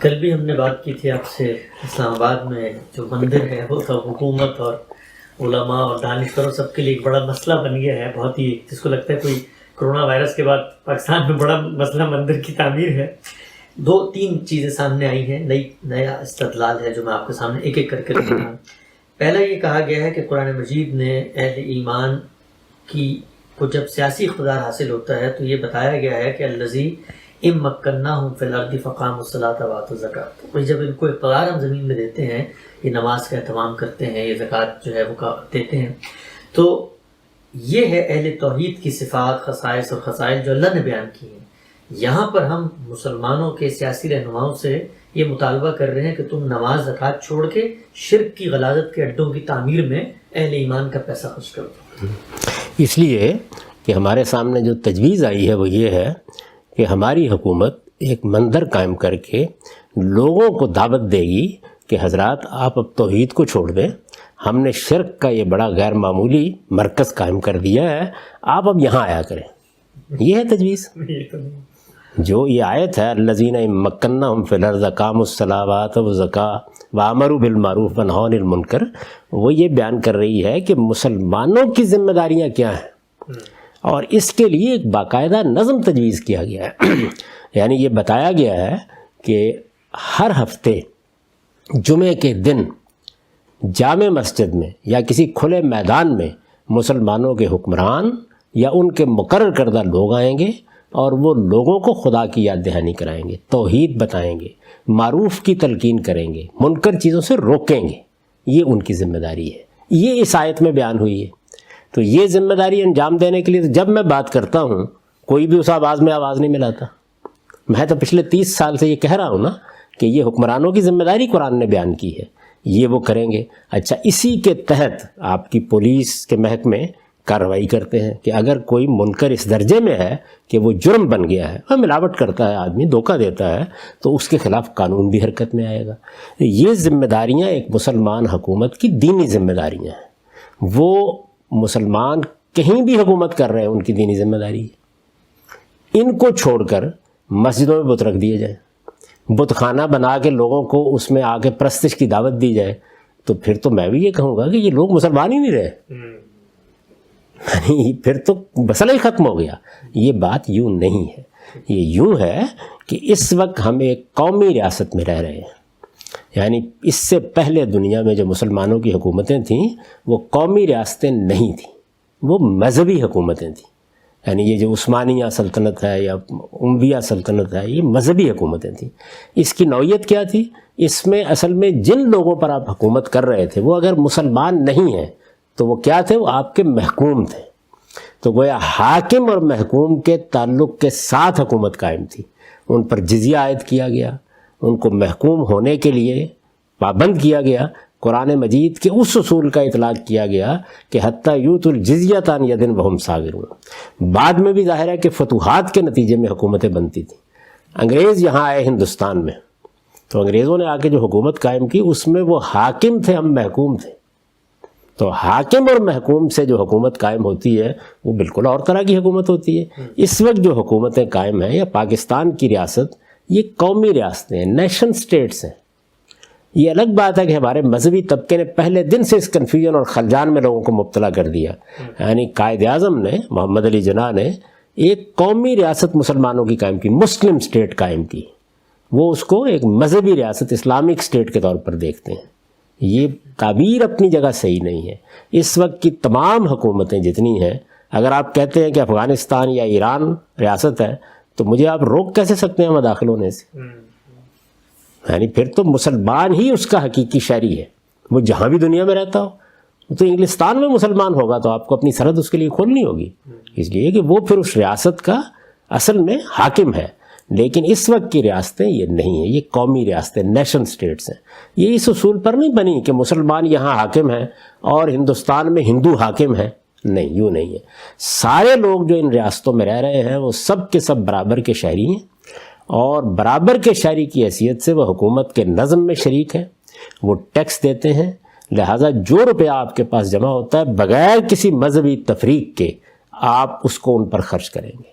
کل بھی ہم نے بات کی تھی آپ سے، اسلام آباد میں جو مندر ہے وہ تو حکومت اور علماء اور دانشوروں سب کے لیے ایک بڑا مسئلہ بن گیا ہے، بہت ہی جس کو لگتا ہے کوئی کرونا وائرس کے بعد پاکستان میں بڑا مسئلہ مندر کی تعمیر ہے۔ دو تین چیزیں سامنے آئی ہیں، نیا استدلال ہے جو میں آپ کے سامنے ایک ایک کر کے رکھتا ہوں۔ پہلا یہ کہا گیا ہے کہ قرآن مجید نے اہل ایمان کو جب سیاسی اقتدار حاصل ہوتا ہے تو یہ بتایا گیا ہے کہ الذی ان مکناہم فی الارض فاقاموا الصلاۃ وآتوا الزکاۃ، تو جب ان کو اقتدار ہم زمین میں دیتے ہیں، یہ نماز کا اہتمام کرتے ہیں، یہ زکوٰۃ جو ہے وہ دیتے ہیں، تو یہ ہے اہل توحید کی صفات، خصائص اور خصائل جو اللہ نے بیان کی ہیں۔ یہاں پر ہم مسلمانوں کے سیاسی رہنماؤں سے یہ مطالبہ کر رہے ہیں کہ تم نماز زکوٰۃ چھوڑ کے شرک کی غلاظت کے اڈوں کی تعمیر میں اہل ایمان کا پیسہ خرچ کرو۔ اس لیے کہ ہمارے سامنے جو تجویز آئی ہے وہ یہ ہے کہ ہماری حکومت ایک مندر قائم کر کے لوگوں کو دعوت دے گی کہ حضرات آپ اب توحید کو چھوڑ دیں، ہم نے شرک کا یہ بڑا غیر معمولی مرکز قائم کر دیا ہے، آپ اب یہاں آیا کریں۔ یہ ہے تجویز۔ جو یہ آیت ہے الذین ان مکناہم فی الارض اقاموا الصلاۃ وآتوا الزکاۃ وامروا بالمعروف ونہوا عن المنکر، وہ یہ بیان کر رہی ہے کہ مسلمانوں کی ذمہ داریاں کیا ہیں، اور اس کے لیے ایک باقاعدہ نظم تجویز کیا گیا ہے۔ یعنی یہ بتایا گیا ہے کہ ہر ہفتے جمعے کے دن جامع مسجد میں یا کسی کھلے میدان میں مسلمانوں کے حکمران یا ان کے مقرر کردہ لوگ آئیں گے اور وہ لوگوں کو خدا کی یاد دہانی کرائیں گے، توحید بتائیں گے، معروف کی تلقین کریں گے، منکر چیزوں سے روکیں گے۔ یہ ان کی ذمہ داری ہے، یہ اس آیت میں بیان ہوئی ہے۔ تو یہ ذمہ داری انجام دینے کے لیے جب میں بات کرتا ہوں کوئی بھی اس آواز میں آواز نہیں ملاتا۔ میں تو پچھلے 30 سال سے یہ کہہ رہا ہوں نا کہ یہ حکمرانوں کی ذمہ داری قرآن نے بیان کی ہے، یہ وہ کریں گے۔ اچھا، اسی کے تحت آپ کی پولیس کے محکمے کارروائی کرتے ہیں کہ اگر کوئی منکر اس درجے میں ہے کہ وہ جرم بن گیا ہے، وہ ملاوٹ کرتا ہے، آدمی دھوکہ دیتا ہے، تو اس کے خلاف قانون بھی حرکت میں آئے گا۔ یہ ذمہ داریاں ایک مسلمان حکومت کی دینی ذمہ داریاں ہیں۔ وہ مسلمان کہیں بھی حکومت کر رہے ہیں، ان کی دینی ذمہ داری ہے۔ ان کو چھوڑ کر مسجدوں میں بت رکھ دیے جائیں، بت خانہ بنا کے لوگوں کو اس میں آ کے پرستش کی دعوت دی جائے، تو پھر تو میں بھی یہ کہوں گا کہ یہ لوگ مسلمان ہی نہیں رہے، پھر تو مسئلہ ہی ختم ہو گیا۔ یہ بات یوں نہیں ہے، یہ یوں ہے کہ اس وقت ہم ایک قومی ریاست میں رہ رہے ہیں۔ یعنی اس سے پہلے دنیا میں جو مسلمانوں کی حکومتیں تھیں وہ قومی ریاستیں نہیں تھیں، وہ مذہبی حکومتیں تھیں۔ یعنی یہ جو عثمانیہ سلطنت ہے یا امویہ سلطنت ہے، یہ مذہبی حکومتیں تھیں۔ اس کی نوعیت کیا تھی؟ اس میں اصل میں جن لوگوں پر آپ حکومت کر رہے تھے وہ اگر مسلمان نہیں ہیں تو وہ کیا تھے؟ وہ آپ کے محکوم تھے۔ تو گویا حاکم اور محکوم کے تعلق کے ساتھ حکومت قائم تھی، ان پر جزیہ عائد کیا گیا، ان کو محکوم ہونے کے لیے پابند کیا گیا۔ قرآن مجید کے اس اصول کا اطلاق کیا گیا کہ حتیٰ یؤتوا الجزیۃ عن ید وہم صاغرون۔ بعد میں بھی ظاہر ہے کہ فتوحات کے نتیجے میں حکومتیں بنتی تھیں۔ انگریز یہاں آئے ہندوستان میں، تو انگریزوں نے آ کے جو حکومت قائم کی اس میں وہ حاکم تھے، ہم محکوم تھے۔ تو حاکم اور محکوم سے جو حکومت قائم ہوتی ہے وہ بالکل اور طرح کی حکومت ہوتی ہے۔ اس وقت جو حکومتیں قائم ہیں یا پاکستان کی ریاست، یہ قومی ریاستیں ہیں، نیشن سٹیٹس ہیں۔ یہ الگ بات ہے کہ ہمارے مذہبی طبقے نے پہلے دن سے اس کنفیوژن اور خلجان میں لوگوں کو مبتلا کر دیا۔ یعنی قائد اعظم نے، محمد علی جناح نے ایک قومی ریاست مسلمانوں کی قائم کی، مسلم سٹیٹ قائم کی۔ وہ اس کو ایک مذہبی ریاست، اسلامک سٹیٹ کے طور پر دیکھتے ہیں۔ یہ تعبیر اپنی جگہ صحیح نہیں ہے۔ اس وقت کی تمام حکومتیں جتنی ہیں، اگر آپ کہتے ہیں کہ افغانستان یا ایران ریاست ہے تو مجھے آپ روک کیسے سکتے ہیں وہاں داخل ہونے سے؟ یعنی پھر تو مسلمان ہی اس کا حقیقی شہری ہے، وہ جہاں بھی دنیا میں رہتا ہو۔ تو انگلستان میں مسلمان ہوگا تو آپ کو اپنی سرحد اس کے لیے کھولنی ہوگی، اس لیے کہ وہ پھر اس ریاست کا اصل میں حاکم ہے۔ لیکن اس وقت کی ریاستیں یہ نہیں ہیں، یہ قومی ریاستیں، نیشن سٹیٹس ہیں۔ یہ اس اصول پر نہیں بنی کہ مسلمان یہاں حاکم ہیں اور ہندوستان میں ہندو حاکم ہیں، نہیں، یوں نہیں ہے۔ سارے لوگ جو ان ریاستوں میں رہ رہے ہیں وہ سب کے سب برابر کے شہری ہیں، اور برابر کے شہری کی حیثیت سے وہ حکومت کے نظم میں شریک ہیں، وہ ٹیکس دیتے ہیں۔ لہٰذا جو روپیہ آپ کے پاس جمع ہوتا ہے بغیر کسی مذہبی تفریق کے آپ اس کو ان پر خرچ کریں گے۔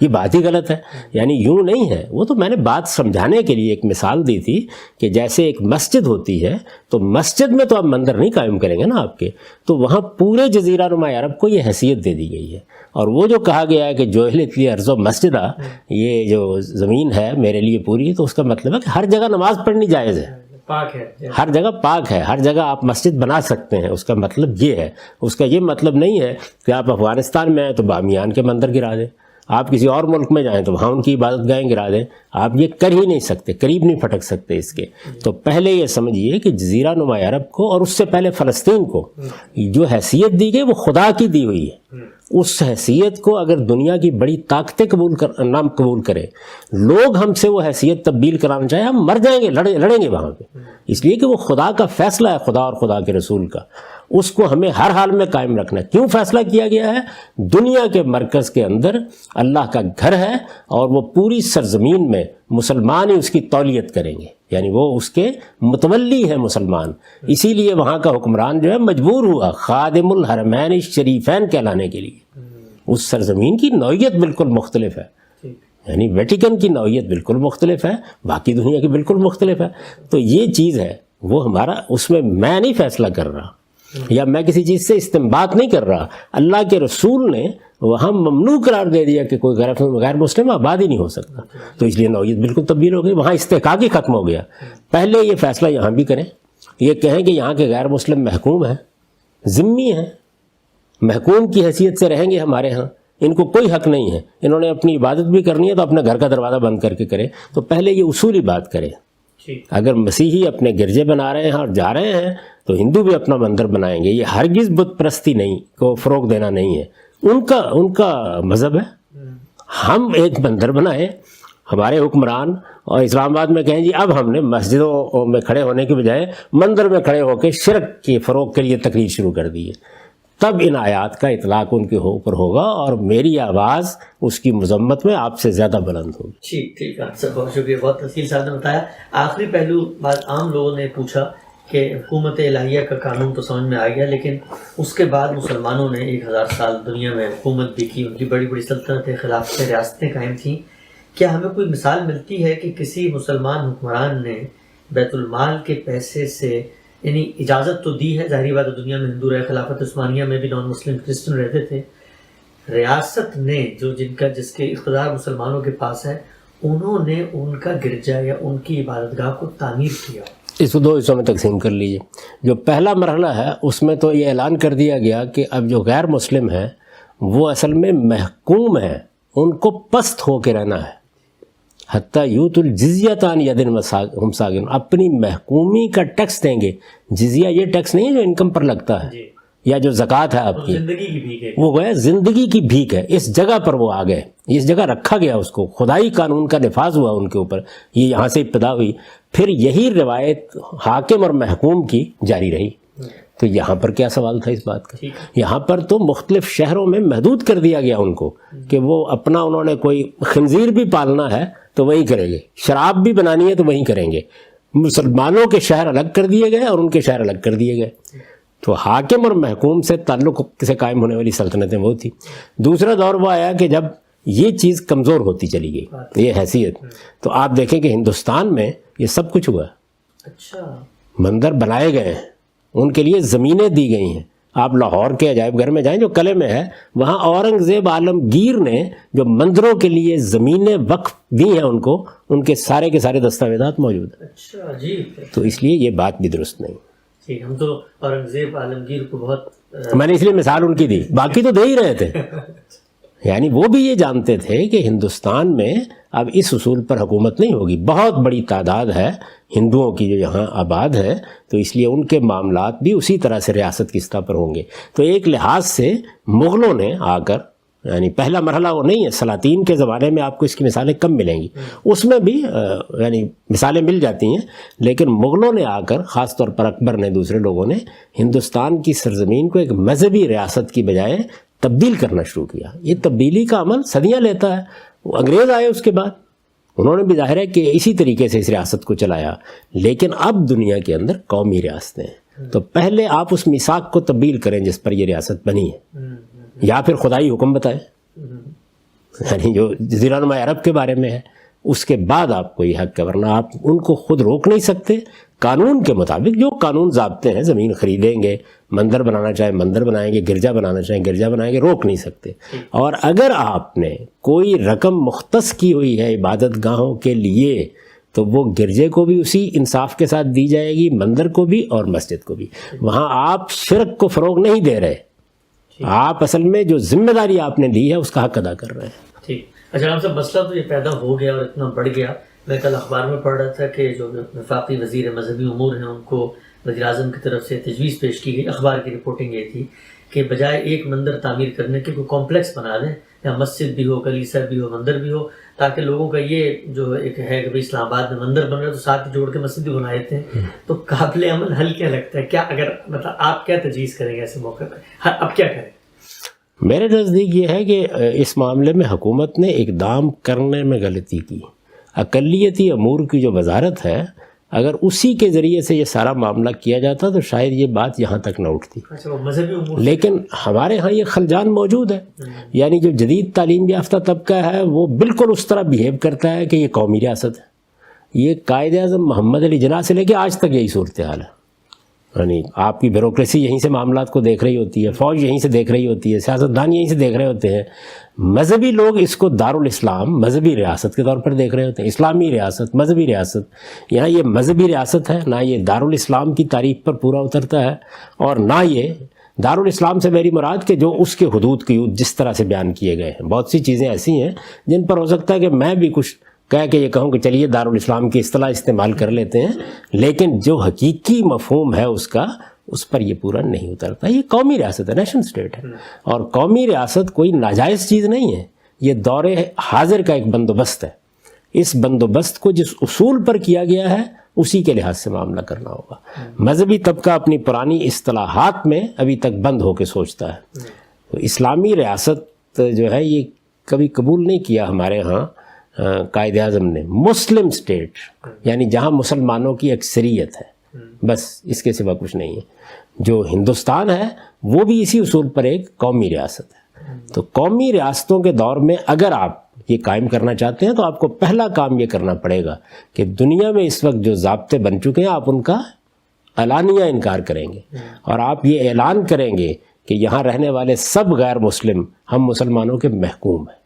یہ بات ہی غلط ہے. یعنی یوں نہیں ہے. وہ تو میں نے بات سمجھانے کے لیے ایک مثال دی تھی کہ جیسے ایک مسجد ہوتی ہے تو مسجد میں تو آپ مندر نہیں قائم کریں گے نا آپ کے, تو وہاں پورے جزیرہ نما عرب کو یہ حیثیت دے دی گئی ہے. اور وہ جو کہا گیا ہے کہ جعلت لی ارض مسجدہ, یہ جو زمین ہے میرے لیے پوری, تو اس کا مطلب ہے کہ ہر جگہ نماز پڑھنی جائز ہے, پاک ہے, ہر جگہ پاک ہے, ہر جگہ آپ مسجد بنا سکتے ہیں. اس کا مطلب یہ ہے. اس کا یہ مطلب نہیں ہے کہ آپ افغانستان میں آئیں تو بامیان کے مندر گرا دیں, آپ کسی اور ملک میں جائیں تو وہاں ان کی عبادت گاہیں گرا دیں. آپ یہ کر ہی نہیں سکتے, قریب نہیں پھٹک سکتے اس کے. تو پہلے یہ سمجھیے کہ جزیرہ نما عرب کو اور اس سے پہلے فلسطین کو جو حیثیت دی گئی وہ خدا کی دی ہوئی ہے. اس حیثیت کو اگر دنیا کی بڑی طاقتیں نام قبول کریں, لوگ ہم سے وہ حیثیت تبدیل کرانا چاہیں, ہم مر جائیں گے, لڑیں گے وہاں پہ. اس لیے کہ وہ خدا کا فیصلہ ہے, خدا اور خدا کے رسول کا. اس کو ہمیں ہر حال میں قائم رکھنا ہے. کیوں فیصلہ کیا گیا ہے؟ دنیا کے مرکز کے اندر اللہ کا گھر ہے اور وہ پوری سرزمین میں مسلمان ہی اس کی تولیت کریں گے, یعنی وہ اس کے متولی ہے مسلمان. اسی لیے وہاں کا حکمران جو ہے مجبور ہوا خادم الحرمین الشریفین کہلانے کے لیے. اس سرزمین کی نوعیت بالکل مختلف ہے, یعنی ویٹیکن کی نوعیت بالکل مختلف ہے, باقی دنیا کی بالکل مختلف ہے. تو یہ چیز ہے, وہ ہمارا, اس میں میں نہیں فیصلہ کر رہا یا میں کسی چیز سے استنباط نہیں کر رہا. اللہ کے رسول نے وہاں ممنوع قرار دے دیا کہ کوئی غیر مسلم آباد ہی نہیں ہو سکتا, تو اس لیے نوعیت بالکل تبدیل ہو گئی. وہاں استحقاق ہی ختم ہو گیا. پہلے یہ فیصلہ یہاں بھی کریں, یہ کہیں کہ یہاں کے غیر مسلم محکوم ہیں, ذمہ ہیں, محکوم کی حیثیت سے رہیں گے ہمارے ہاں, ان کو کوئی حق نہیں ہے, انہوں نے اپنی عبادت بھی کرنی ہے تو اپنے گھر کا دروازہ بند کر کے کریں. تو پہلے یہ اصولی بات کریں. اگر مسیحی اپنے گرجے بنا رہے ہیں اور جا رہے ہیں تو ہندو بھی اپنا مندر بنائیں گے. یہ ہرگز بت پرستی نہیں کو فروغ دینا نہیں ہے, ان کا مذہب ہے. ہم ایک مندر بنائیں, ہمارے حکمران اور اسلام آباد میں کہیں جی اب ہم نے مسجدوں میں کھڑے ہونے کی بجائے مندر میں کھڑے ہو کے شرک کے فروغ کے لیے تقریر شروع کر دی ہے, تب ان آیات کا اطلاق ان کے اوپر ہوگا اور میری آواز اس کی مذمت میں آپ سے زیادہ بلند ہوگی. ٹھیک ہے سر, بہت شکریہ, بہت تفصیل صاحب نے بتایا. آخری پہلو, بعض عام لوگوں نے پوچھا کہ حکومت الہیہ کا قانون تو سمجھ میں آ گیا, لیکن اس کے بعد مسلمانوں نے 1000 سال دنیا میں حکومت بھی کی, ان کی بڑی بڑی سلطنتیں, خلافتیں, ریاستیں قائم تھیں. کیا ہمیں کوئی مثال ملتی ہے کہ کسی مسلمان حکمران نے بیت المال کے پیسے سے, یعنی اجازت تو دی ہے, ظاہری بات ہے دنیا میں ہندو رہے, خلافت عثمانیہ میں بھی نان مسلم کرسچن رہتے تھے, ریاست نے جس کے اقتدار مسلمانوں کے پاس ہے, انہوں نے ان کا گرجا یا ان کی عبادت گاہ کو تعمیر کیا. اس کو 2 حصوں میں تقسیم کر لیجیے. جو پہلا مرحلہ ہے اس میں تو یہ اعلان کر دیا گیا کہ اب جو غیر مسلم ہیں وہ اصل میں محکوم ہیں, ان کو پست ہو کے رہنا ہے. حتیٰ یوت الجزیۃ عن ید ہم صاغرون, اپنی محکومی کا ٹیکس دیں گے. جزیہ یہ ٹیکس نہیں ہے جو انکم پر لگتا ہے یا جو زکوٰۃ ہے آپ کی, زندگی کی بھیک ہے, وہ گویا زندگی کی بھیک ہے. اس جگہ پر وہ آ گئے, اس جگہ رکھا گیا اس کو, خدائی قانون کا نفاذ ہوا ان کے اوپر. یہ یہاں سے ابتدا ہوئی, پھر یہی روایت حاکم اور محکوم کی جاری رہی. تو یہاں پر کیا سوال تھا اس بات کا؟ یہاں پر تو مختلف شہروں میں محدود کر دیا گیا ان کو کہ وہ اپنا, انہوں نے کوئی خنزیر بھی پالنا ہے تو وہی کریں گے, شراب بھی بنانی ہے تو وہی کریں گے. مسلمانوں کے شہر الگ کر دیے گئے اور ان کے شہر الگ کر دیے گئے. تو حاکم اور محکوم سے تعلق سے قائم ہونے والی سلطنتیں وہ تھی. دوسرا دور وہ آیا کہ جب یہ چیز کمزور ہوتی چلی گئی, یہ حیثیت, تو آپ دیکھیں کہ ہندوستان میں یہ سب کچھ ہوا. اچھا, مندر بنائے گئے ہیں, ان کے لیے زمینیں دی گئی ہیں. آپ لاہور کے عجائب گھر میں جائیں جو قلعے میں ہے, وہاں اورنگزیب عالمگیر نے جو مندروں کے لیے زمینیں وقف دی ہیں ان کو, ان کے سارے دستاویزات موجود ہیں. اچھا جی. تو اس لیے یہ بات بھی درست نہیں. ٹھیک, ہم تو اورنگزیب عالمگیر کو بہت, میں نے اس لیے مثال ان کی دی, باقی تو دے ہی رہے تھے. یعنی وہ بھی یہ جانتے تھے کہ ہندوستان میں اب اس اصول پر حکومت نہیں ہوگی. بہت بڑی تعداد ہے ہندوؤں کی جو یہاں آباد ہے, تو اس لیے ان کے معاملات بھی اسی طرح سے ریاست کی سطح پر ہوں گے. تو ایک لحاظ سے مغلوں نے آ کر, یعنی پہلا مرحلہ وہ نہیں ہے, سلاطین کے زمانے میں آپ کو اس کی مثالیں کم ملیں گی, اس میں بھی یعنی مثالیں مل جاتی ہیں, لیکن مغلوں نے آ کر, خاص طور پر اکبر نے, دوسرے لوگوں نے ہندوستان کی سرزمین کو ایک مذہبی ریاست کی بجائے تبدیل کرنا شروع کیا. یہ تبدیلی کا عمل صدیاں لیتا ہے. انگریز آئے اس کے بعد, انہوں نے بھی ظاہر ہے کہ اسی طریقے سے اس ریاست کو چلایا, لیکن اب دنیا کے اندر قومی ریاستیں ہیں. تو پہلے آپ اس میثاق کو تبدیل کریں جس پر یہ ریاست بنی ہے, یا پھر خدائی حکم بتائیں. یعنی جو جزیرہ نما عرب کے بارے میں ہے، اس کے بعد آپ کو یہ حق ہے، ورنہ آپ ان کو خود روک نہیں سکتے۔ قانون کے مطابق جو قانون ضابطے ہیں، زمین خریدیں گے، مندر بنانا چاہیں مندر بنائیں گے، گرجا بنانا چاہیں گرجا بنائیں گے، روک نہیں سکتے۔ اور اگر آپ نے کوئی رقم مختص کی ہوئی ہے عبادت گاہوں کے لیے تو وہ گرجے کو بھی اسی انصاف کے ساتھ دی جائے گی، مندر کو بھی اور مسجد کو بھی۔ وہاں آپ شرک کو فروغ نہیں دے رہے، آپ اصل میں جو ذمہ داری آپ نے لی ہے اس کا حق ادا کر رہے ہیں۔ ٹھیک، اچھا ہم سب مسئلہ تو یہ پیدا ہو گیا اور اتنا بڑھ گیا۔ میں کل اخبار میں پڑھ رہا تھا کہ جو وفاقی وزیر مذہبی امور ہیں ان کو وزیر اعظم کی طرف سے تجویز پیش کی گئی، اخبار کی رپورٹنگ یہ تھی کہ بجائے ایک مندر تعمیر کرنے کے کوئی کمپلیکس بنا دیں، یا مسجد بھی ہو، کلیسا بھی ہو، مندر بھی ہو، تاکہ لوگوں کا یہ جو ایک ہے کہ اسلام آباد میں مندر بن رہا ہے تو ساتھ ہی جوڑ کے مسجد بھی بنا دیتے ہیں۔ تو قابل عمل حل کیا لگتا ہے؟ کیا اگر مطلب آپ کیا تجویز کریں گے ایسے موقع پہ؟ اب کیا کریں؟ میرے نزدیک یہ ہے کہ اس معاملے میں حکومت نے اقدام کرنے میں غلطی کی۔ اقلیتی امور کی جو وزارت ہے، اگر اسی کے ذریعے سے یہ سارا معاملہ کیا جاتا تو شاید یہ بات یہاں تک نہ اٹھتی۔ اچھا، وہ مذہبی امور، لیکن ہمارے ہاں یہ خلجان موجود ہے، یعنی جو جدید تعلیم یافتہ طبقہ ہے وہ بالکل اس طرح بیہیو کرتا ہے کہ یہ قومی ریاست ہے۔ یہ قائد اعظم محمد علی جناح سے لے کے آج تک یہی صورتحال ہے، یعنی آپ کی بیوروکریسی یہیں سے معاملات کو دیکھ رہی ہوتی ہے، فوج یہیں سے دیکھ رہی ہوتی ہے، سیاستدان یہیں سے دیکھ رہے ہوتے ہیں۔ مذہبی لوگ اس کو دارالاسلام مذہبی ریاست کے طور پر دیکھ رہے ہوتے ہیں، اسلامی ریاست، مذہبی ریاست۔ یہاں یہ مذہبی ریاست ہے، نہ یہ دارالاسلام کی تعریف پر پورا اترتا ہے، اور نہ یہ دارالاسلام سے میری مراد کہ جو اس کے حدود کی جس طرح سے بیان کیے گئے ہیں۔ بہت سی چیزیں ایسی ہیں جن پر ہو سکتا ہے کہ میں بھی کچھ کہہ کے یہ کہوں کہ چلیے دارالاسلام کی اصطلاح استعمال کر لیتے ہیں، لیکن جو حقیقی مفہوم ہے اس کا، اس پر یہ پورا نہیں اترتا۔ یہ قومی ریاست ہے، نیشن اسٹیٹ ہے، اور قومی ریاست کوئی ناجائز چیز نہیں ہے، یہ دور حاضر کا ایک بندوبست ہے۔ اس بندوبست کو جس اصول پر کیا گیا ہے اسی کے لحاظ سے معاملہ کرنا ہوگا۔ مذہبی طبقہ اپنی پرانی اصطلاحات میں ابھی تک بند ہو کے سوچتا ہے۔ تو اسلامی ریاست جو ہے یہ کبھی قبول نہیں کیا ہمارے ہاں قائد اعظم نے۔ مسلم اسٹیٹ یعنی جہاں مسلمانوں کی اکثریت ہے، بس اس کے سوا کچھ نہیں ہے۔ جو ہندوستان ہے وہ بھی اسی اصول پر ایک قومی ریاست ہے۔ تو قومی ریاستوں کے دور میں اگر آپ یہ قائم کرنا چاہتے ہیں تو آپ کو پہلا کام یہ کرنا پڑے گا کہ دنیا میں اس وقت جو ضابطے بن چکے ہیں آپ ان کا اعلانیہ انکار کریں گے، اور آپ یہ اعلان کریں گے کہ یہاں رہنے والے سب غیر مسلم ہم مسلمانوں کے محکوم ہیں۔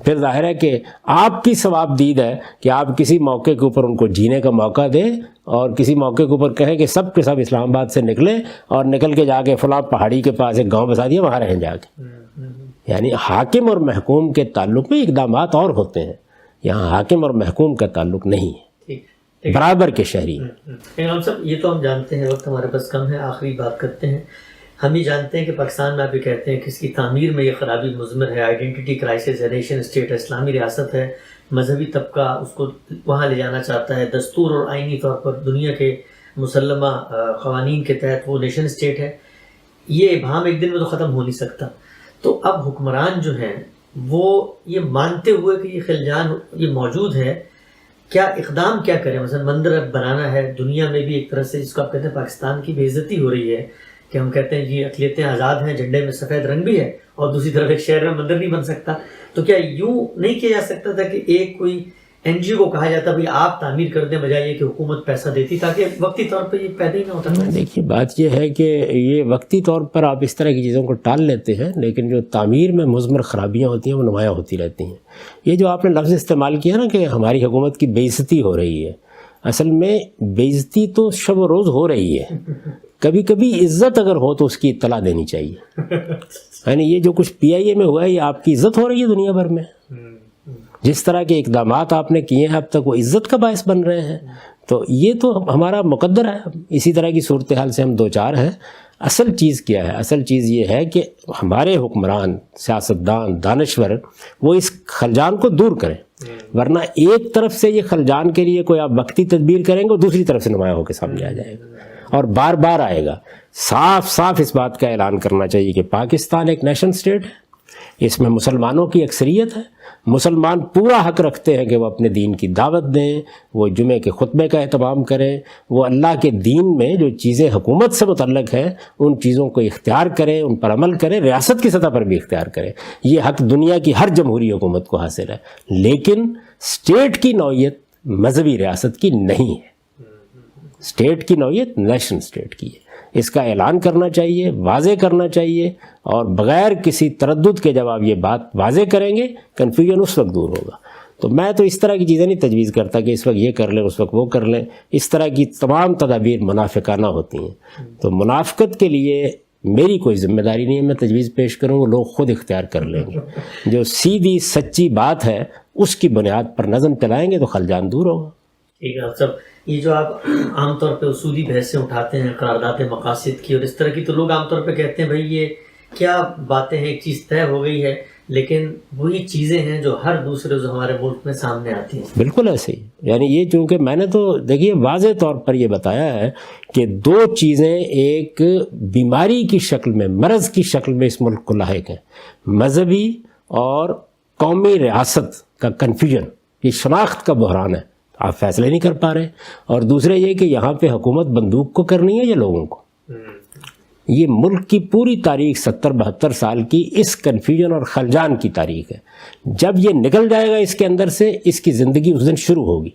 پھر ظاہر ہے کہ آپ کی ثواب دید ہے کہ آپ کسی موقع کے اوپر ان کو جینے کا موقع دیں، اور کسی موقع کے اوپر کہیں کہ سب کے سب اسلام آباد سے نکلیں اور نکل کے جا کے فلاں پہاڑی کے پاس ایک گاؤں بسا دیا، وہاں رہیں جا کے۔ یعنی حاکم اور محکوم کے تعلق میں اقدامات اور ہوتے ہیں، یہاں حاکم اور محکوم کا تعلق نہیں ہے، برابر کے شہری ہیں۔ ہم سب یہ تو ہم جانتے ہیں، وقت ہمارے پاس کم ہے، آخری بات کرتے ہیں۔ ہم یہ جانتے ہیں کہ پاکستان میں آپ یہ کہتے ہیں کہ اس کی تعمیر میں یہ خرابی مضمر ہے، آئیڈینٹی کرائسس ہے، نیشن اسٹیٹ ہے، اسلامی ریاست ہے، مذہبی طبقہ اس کو وہاں لے جانا چاہتا ہے، دستور اور آئینی طور پر دنیا کے مسلمہ قوانین کے تحت وہ نیشن اسٹیٹ ہے۔ یہ ابہام ایک دن میں تو ختم ہو نہیں سکتا۔ تو اب حکمران جو ہیں وہ یہ مانتے ہوئے کہ یہ خلجان یہ موجود ہے، کیا اقدام کیا کریں؟ مثلا مندر بنانا ہے، دنیا میں بھی ایک طرح سے جس کو آپ کہتے ہیں پاکستان کی بے عزتی ہو رہی ہے کہ ہم کہتے ہیں یہ اقلیتیں آزاد ہیں، جھنڈے میں سفید رنگ بھی ہے، اور دوسری طرف ایک شہر میں مندر نہیں بن سکتا۔ تو کیا یوں نہیں کیا جا سکتا تھا کہ ایک کوئی این جی او کو کہا جاتا بھائی آپ تعمیر کر دیں، بجائے یہ کہ حکومت پیسہ دیتی، تاکہ وقتی طور پہ یہ پیدا ہی نہ ہوتا؟ دیکھیے بات یہ ہے کہ یہ وقتی طور پر آپ اس طرح کی چیزوں کو ٹال لیتے ہیں، لیکن جو تعمیر میں مضمر خرابیاں ہوتی ہیں وہ نمایاں ہوتی رہتی ہیں۔ یہ جو آپ نے لفظ استعمال کیا نا کہ ہماری حکومت کی بے عزتی ہو رہی ہے، اصل میں بے عزتی تو شب و روز ہو رہی ہے، کبھی کبھی عزت اگر ہو تو اس کی اطلاع دینی چاہیے۔ یعنی یہ جو کچھ پی آئی اے میں ہوا ہے یہ آپ کی عزت ہو رہی ہے دنیا بھر میں، جس طرح کے اقدامات آپ نے کیے ہیں اب تک وہ عزت کا باعث بن رہے ہیں۔ تو یہ تو ہمارا مقدر ہے، اسی طرح کی صورتحال سے ہم دو چار ہیں۔ اصل چیز کیا ہے؟ اصل چیز یہ ہے کہ ہمارے حکمران، سیاستدان، دانشور وہ اس خلجان کو دور کریں، ورنہ ایک طرف سے یہ خلجان کے لیے کوئی آپ وقتی تدبیر کریں گے اور دوسری طرف سے نمایاں ہو کے سامنے آ جائے گا اور بار بار آئے گا۔ صاف صاف اس بات کا اعلان کرنا چاہیے کہ پاکستان ایک نیشن اسٹیٹ ہے، اس میں مسلمانوں کی اکثریت ہے، مسلمان پورا حق رکھتے ہیں کہ وہ اپنے دین کی دعوت دیں، وہ جمعے کے خطبے کا اہتمام کریں، وہ اللہ کے دین میں جو چیزیں حکومت سے متعلق ہیں ان چیزوں کو اختیار کریں، ان پر عمل کریں، ریاست کی سطح پر بھی اختیار کریں۔ یہ حق دنیا کی ہر جمہوری حکومت کو حاصل ہے، لیکن اسٹیٹ کی نوعیت مذہبی ریاست کی نہیں ہے۔ اسٹیٹ کی نوعیت نیشنل اسٹیٹ کی ہے، اس کا اعلان کرنا چاہیے، واضح کرنا چاہیے، اور بغیر کسی تردد کے جب آپ یہ بات واضح کریں گے کنفیوژن اس وقت دور ہوگا۔ تو میں تو اس طرح کی چیزیں نہیں تجویز کرتا کہ اس وقت یہ کر لیں اس وقت وہ کر لیں، اس طرح کی تمام تدابیر منافقانہ ہوتی ہیں۔ تو منافقت کے لیے میری کوئی ذمہ داری نہیں ہے، میں تجویز پیش کروں وہ لوگ خود اختیار کر لیں گے۔ جو سیدھی سچی بات ہے اس کی بنیاد پر نظم چلائیں گے تو خلجان دور ہوگا۔ ٹھیک ہے صاحب، یہ جو آپ عام طور پہ اصولی بحثیں اٹھاتے ہیں قرارداد مقاصد کی اور اس طرح کی، تو لوگ عام طور پہ کہتے ہیں بھائی یہ کیا باتیں ہیں، ایک چیز طے ہو گئی ہے، لیکن وہی چیزیں ہیں جو ہر دوسرے جو ہمارے ملک میں سامنے آتی ہیں۔ بالکل ایسے ہی، یعنی یہ چونکہ میں نے تو دیکھیے واضح طور پر یہ بتایا ہے کہ دو چیزیں ایک بیماری کی شکل میں، مرض کی شکل میں اس ملک کو لاحق ہیں، مذہبی اور قومی ریاست کا کنفیوژن، یہ شناخت کا بحران ہے، آپ فیصلے نہیں کر پا رہے، اور دوسرے یہ کہ یہاں پہ حکومت بندوق کو کرنی ہے یا لوگوں کو۔ یہ ملک کی پوری تاریخ 70-72 سال کی اس کنفیوژن اور خلجان کی تاریخ ہے۔ جب یہ نکل جائے گا اس کے اندر سے، اس کی زندگی اس دن شروع ہوگی۔